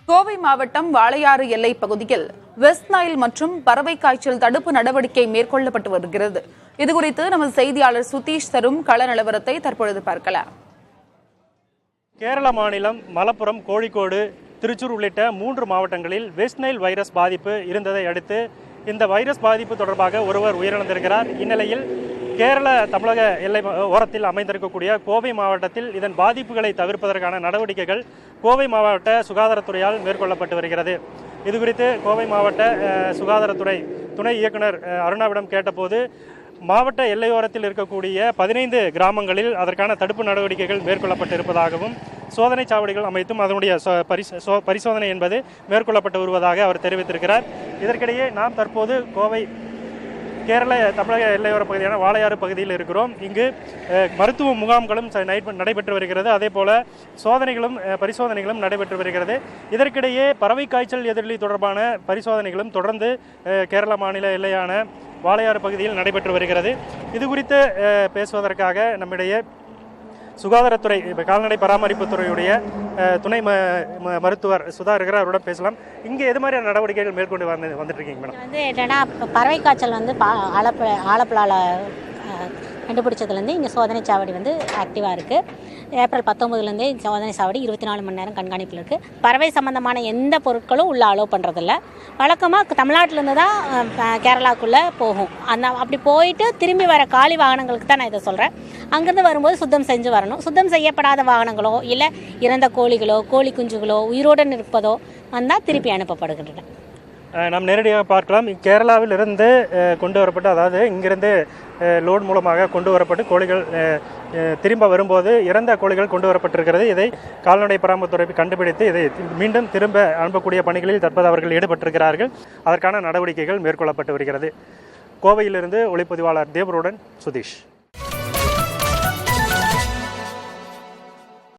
கோவை மாவட்டம் வாளையாறு எல்லைப் பகுதியில் வெஸ்ட் நைல் மற்றும் பறவை காய்ச்சல் தடுப்பு நடவடிக்கை மேற்கொள்ளப்பட்டு வருகிறது. இதுகுறித்து நமது செய்தியாளர் சுதீஷ் தரும் கள நிலவரத்தை தற்பொழுது பார்க்கலாம். கேரள மாநிலம் மலப்புரம், கோழிக்கோடு, திருச்சூர் உள்ளிட்ட 3 மாவட்டங்களில் வெஸ்ட் நைல் வைரஸ் பாதிப்பு இருந்ததை அடுத்து இந்த வைரஸ் பாதிப்பு தொடர்பாக ஒருவர் உயிரிழந்திருக்கிறார். இந்நிலையில் கேரள தமிழக எல்லை ஓரத்தில் அமைந்திருக்கக்கூடிய கோவை மாவட்டத்தில் இதன் பாதிப்புகளை தவிர்ப்பதற்கான நடவடிக்கைகள் கோவை மாவட்ட சுகாதாரத்துறையால் மேற்கொள்ளப்பட்டு வருகிறது. இதுகுறித்து கோவை மாவட்ட சுகாதாரத்துறை துணை இயக்குனர் அருணாவிடம் கேட்டபோது, மாவட்ட எல்லையோரத்தில் இருக்கக்கூடிய 15 கிராமங்களில் அதற்கான தடுப்பு நடவடிக்கைகள் மேற்கொள்ளப்பட்டு இருப்பதாகவும், சோதனை சாவடிகள் அமைத்தும் அதனுடைய பரிசோதனை என்பது மேற்கொள்ளப்பட்டு வருவதாக அவர் தெரிவித்திருக்கிறார். இதற்கிடையே நாம் தற்போது கோவை கேரள தமிழக எல்லையோர பகுதியான வாளையாறு பகுதியில் இருக்கிறோம். இங்கு மருத்துவ முகாம்களும் நடைபெற்று வருகிறது. அதே போல பரிசோதனைகளும் நடைபெற்று வருகிறது. இதற்கிடையே பறவை காய்ச்சல் எதிரொலி தொடர்பான பரிசோதனைகளும் தொடர்ந்து கேரள மாநில எல்லையான வாளையாறு பகுதியில் நடைபெற்று வருகிறது. இது குறித்து பேசுவதற்காக நம்மிடையே சுகாதாரத்துறை கால்நடை பராமரிப்புத்துறையுடைய துணை மருத்துவர் சுதா இருக்கிற அவருடன் பேசலாம். இங்கே எது மாதிரியான நடவடிக்கைகள் மேற்கொண்டு வந்துட்டு இருக்கீங்க மேடம்? என்னன்னா, பறவை காய்ச்சல் ஆலப்புழால கண்டுபிடிச்சதுலேருந்து இங்கே சோதனை சாவடி ஆக்டிவாக இருக்குது. ஏப்ரல் 19 சோதனை சாவடி 24 மணி நேரம் கண்காணிப்பில் இருக்குது. பறவை சம்மந்தமான எந்த பொருட்களும் உள்ளே அலோவ் பண்ணுறதில்ல. வழக்கமாக தமிழ்நாட்டிலேருந்து தான் கேரளாவுக்குள்ளே போகும். அப்படி போயிட்டு திரும்பி வர காலி வாகனங்களுக்கு தான் நான் இதை சொல்கிறேன். அங்கேருந்து வரும்போது சுத்தம் செஞ்சு வரணும். சுத்தம் செய்யப்படாத வாகனங்களோ இல்லை இறந்த கோழிகளோ கோழி குஞ்சுகளோ உயிருடன் இருப்பதோ வந்தால் திருப்பி அனுப்பப்படுகின்றன. நாம் நேரடியாக பார்க்கலாம். கேரளாவில் இருந்து கொண்டு வரப்பட்டு, அதாவது இங்கிருந்து லோட் மூலமாக கொண்டு வரப்பட்டு கோழிகள் திரும்ப வரும்போது இறந்த கோழிகள் கொண்டு வரப்பட்டிருக்கிறது. இதை கால்நடை பராமரிப்புத்துறை கண்டுபிடித்து இதை மீண்டும் திரும்ப அனுப்பக்கூடிய பணிகளில் தற்போது அவர்கள் ஈடுபட்டிருக்கிறார்கள். அதற்கான நடவடிக்கைகள் மேற்கொள்ளப்பட்டு வருகிறது. கோவையிலிருந்து ஒளிப்பதிவாளர் தேவருடன் சுதீஷ்.